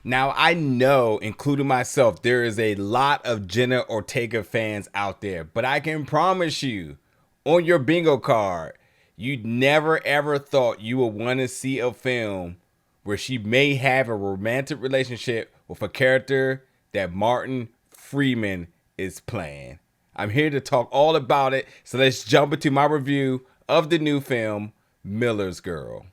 Now, I know, including myself, there is a lot of Jenna Ortega fans out there, but I can promise you, on your bingo card, you never ever thought you would want to see a film where she may have a romantic relationship with a character that Martin Freeman is playing. I'm here to talk all about it, so let's jump into my review of the new film, Miller's Girl.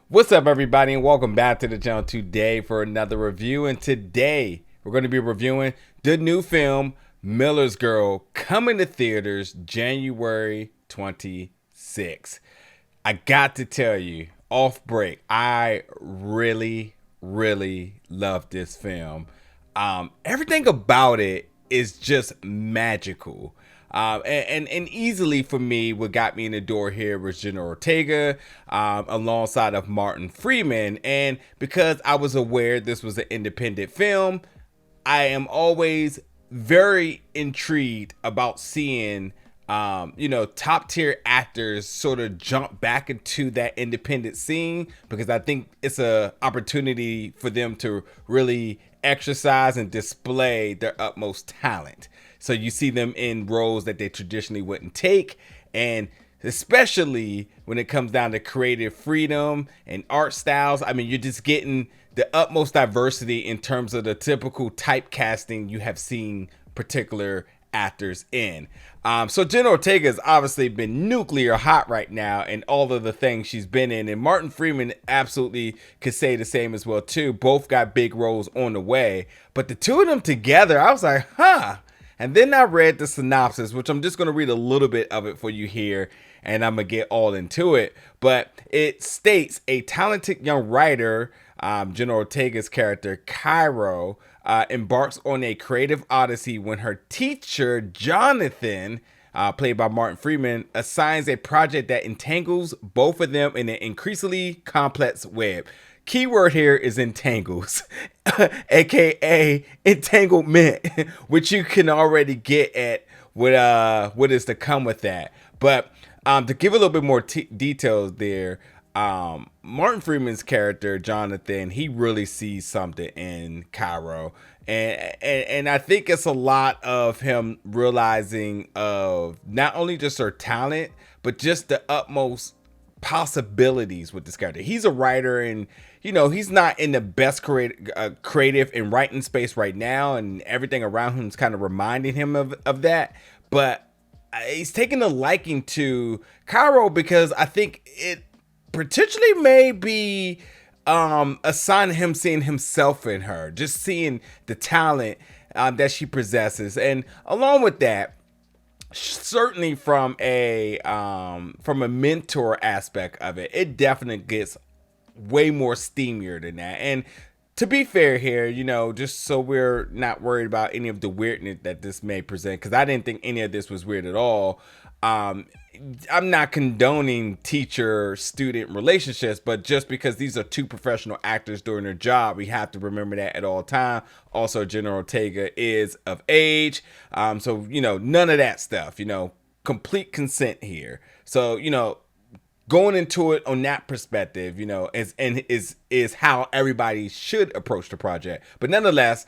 What's up, everybody, and welcome back to the channel today for another review. And today we're going to be reviewing the new film Miller's Girl, coming to theaters January 26th. I got to tell you, off break, I really love this film. Everything about it is just magical. And easily for me, what got me in the door here was Jenna Ortega, alongside of Martin Freeman. And because I was aware this was an independent film, I am always very intrigued about seeing, top tier actors sort of jump back into that independent scene, because I think it's a opportunity for them to really exercise and display their utmost talent. So you see them in roles that they traditionally wouldn't take, and especially when it comes down to creative freedom and art styles. I mean, you're just getting the utmost diversity in terms of the typical typecasting you have seen particular actors in. So Jenna Ortega has obviously been nuclear hot right now in all of the things she's been in, and Martin Freeman absolutely could say the same as well too. Both got big roles on the way, but the two of them together, I was like, huh. And then I read the synopsis, which I'm just going to read a little bit of it for you here, and I'm going to get all into it. But it states a talented young writer, Jenna Ortega's character, Cairo, embarks on a creative odyssey when her teacher, Jonathan, played by Martin Freeman, assigns a project that entangles both of them in an increasingly complex web. Keyword here is entangles, aka entanglement, which you can already get at what is to come with that. But to give a little bit more details there, Martin Freeman's character Jonathan, he really sees something in Cairo, and I think it's a lot of him realizing of not only just her talent, but just the utmost possibilities with this character. He's a writer, and he's not in the best creative and writing space right now, and everything around him is kind of reminding him of that. But he's taking a liking to Cairo because I think it potentially may be a sign of him seeing himself in her, just seeing the talent that she possesses. And along with that, certainly from a mentor aspect of it definitely gets way more steamier than that. And to be fair here, just so we're not worried about any of the weirdness that this may present, because I didn't think any of this was weird at all. I'm not condoning teacher-student relationships, but just because these are two professional actors doing their job, we have to remember that at all time. Also, Jenna Ortega is of age, so none of that stuff. Complete consent here. So going into it on that perspective, is how everybody should approach the project. But nonetheless,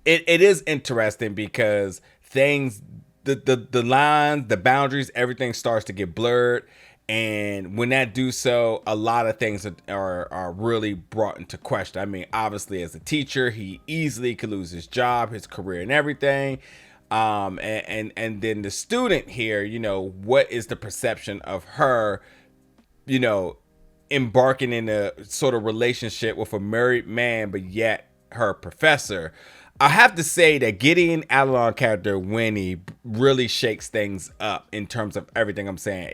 it is interesting because things. The lines, the boundaries, everything starts to get blurred, and when that do so, a lot of things are really brought into question. I mean, obviously, as a teacher, he easily could lose his job, his career, and everything. And then the student here, what is the perception of her, embarking in a sort of relationship with a married man, but yet her professor. I have to say that Gideon Avalon character Winnie really shakes things up in terms of everything I'm saying.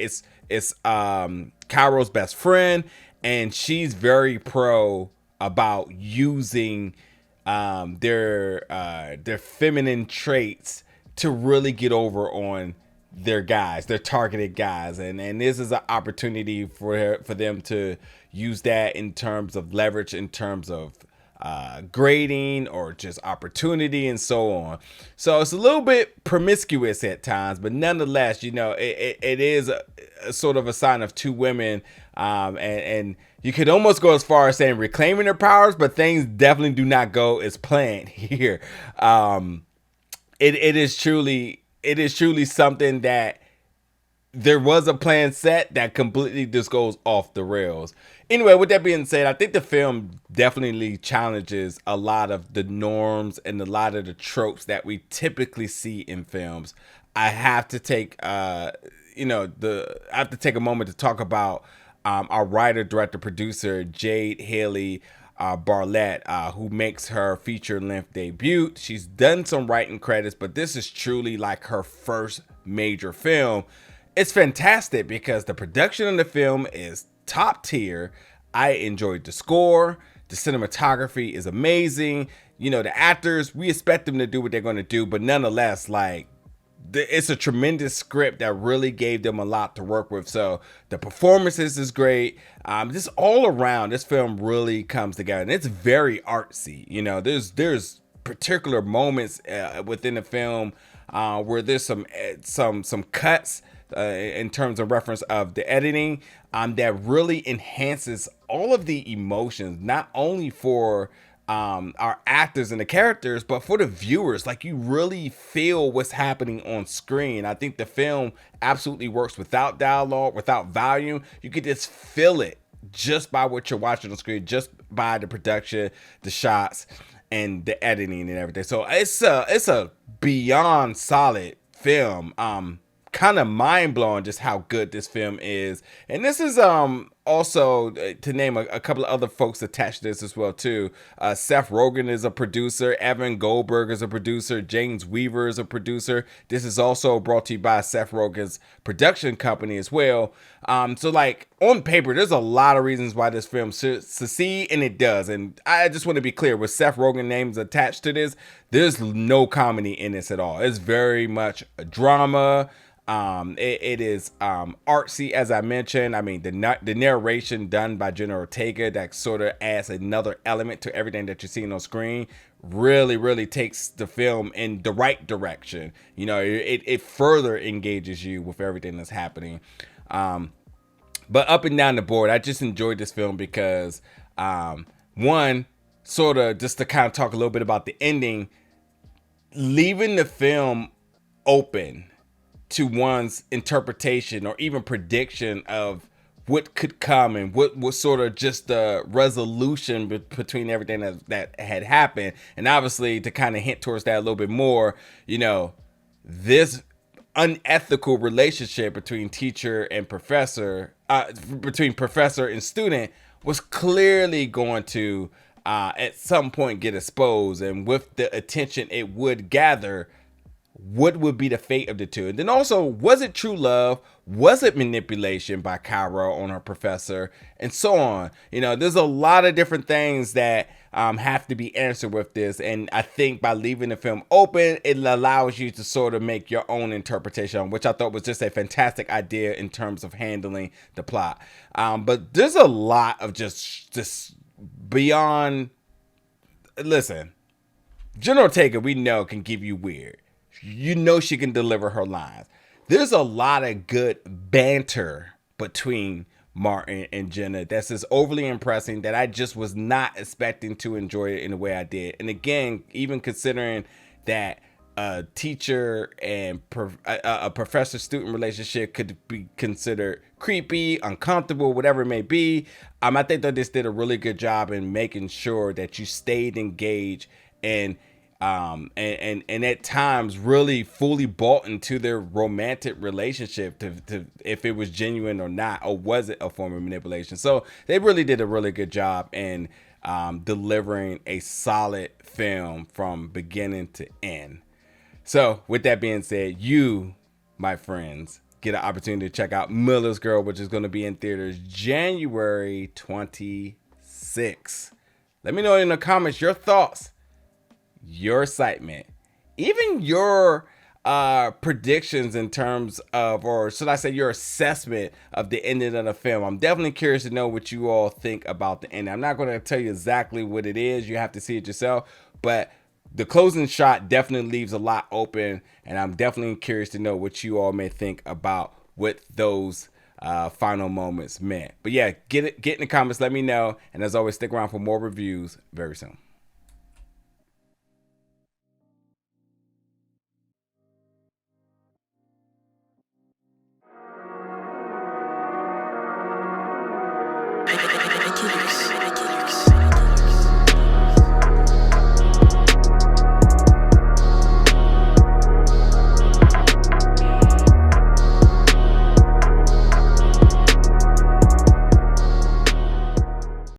It's Cairo's best friend, and she's very pro about using their feminine traits to really get over on their guys, their targeted guys, and this is an opportunity for them to use that in terms of leverage, in terms of grading or just opportunity and so on. So it's a little bit promiscuous at times, but nonetheless, it is a sort of a sign of two women, and you could almost go as far as saying reclaiming their powers, but things definitely do not go as planned here. It is truly something that there was a plan set that completely just goes off the rails. Anyway, with that being said, I think the film definitely challenges a lot of the norms and a lot of the tropes that we typically see in films. I have to take I have to take a moment to talk about our writer, director, producer, Jade Haley Bartlett, who makes her feature-length debut. She's done some writing credits, but this is truly like her first major film. It's fantastic because the production of the film is top tier. I enjoyed the score. The cinematography is amazing. The actors, we expect them to do what they're going to do, but nonetheless, it's a tremendous script that really gave them a lot to work with. So the performances is great. Just all around, this film really comes together, and it's very artsy. There's particular moments within the film where there's some cuts in terms of reference of the editing that really enhances all of the emotions, not only for our actors and the characters, but for the viewers. Like, you really feel what's happening on screen. I think the film absolutely works without dialogue, without volume. You could just feel it just by what you're watching on screen, just by the production, the shots, and the editing and everything. So it's a beyond solid film. Kind of mind-blowing just how good this film is. And this is also, to name a couple of other folks attached to this as well too. Seth Rogen is a producer. Evan Goldberg is a producer. James Weaver is a producer. This is also brought to you by Seth Rogen's production company as well. So on paper, there's a lot of reasons why this film should succeed, and it does. And I just want to be clear, with Seth Rogen names attached to this, there's no comedy in this at all. It's very much a drama. It is artsy, as I mentioned. I mean, the narration done by Jenna Ortega, that sort of adds another element to everything that you're seeing on screen, really takes the film in the right direction. It further engages you with everything that's happening. But up and down the board, I just enjoyed this film because one, sort of just to kind of talk a little bit about the ending, leaving the film open to one's interpretation or even prediction of what could come and what was sort of just the resolution between everything that had happened. And obviously, to kind of hint towards that a little bit more, this unethical relationship between teacher and professor, between professor and student, was clearly going to at some point get exposed. And with the attention it would gather, what would be the fate of the two? And then also, was it true love? Was it manipulation by Kyra on her professor? And so on. There's a lot of different things that have to be answered with this. And I think by leaving the film open, it allows you to sort of make your own interpretation, which I thought was just a fantastic idea in terms of handling the plot. But there's a lot of just beyond. Listen, Jenna Ortega, we know, can give you weird. She can deliver her lines. There's a lot of good banter between Martin and Jenna that's just overly impressing that I just was not expecting to enjoy it in the way I did. And again, even considering that a teacher and a professor-student relationship could be considered creepy, uncomfortable, whatever it may be, I think that this did a really good job in making sure that you stayed engaged and at times really fully bought into their romantic relationship to if it was genuine or not, or was it a form of manipulation. So they really did a really good job in delivering a solid film from beginning to end. So with that being said, you, my friends, get an opportunity to check out Miller's Girl, which is going to be in theaters January 26th. Let me know in the comments your thoughts, your excitement, even your predictions in terms of, or should I say your assessment of the ending of the film. I'm definitely curious to know what you all think about the ending. I'm not going to tell you exactly what it is. You have to see it yourself, but the closing shot definitely leaves a lot open, and I'm definitely curious to know what you all may think about what those final moments meant. But yeah, get in the comments, let me know, and as always, stick around for more reviews very soon.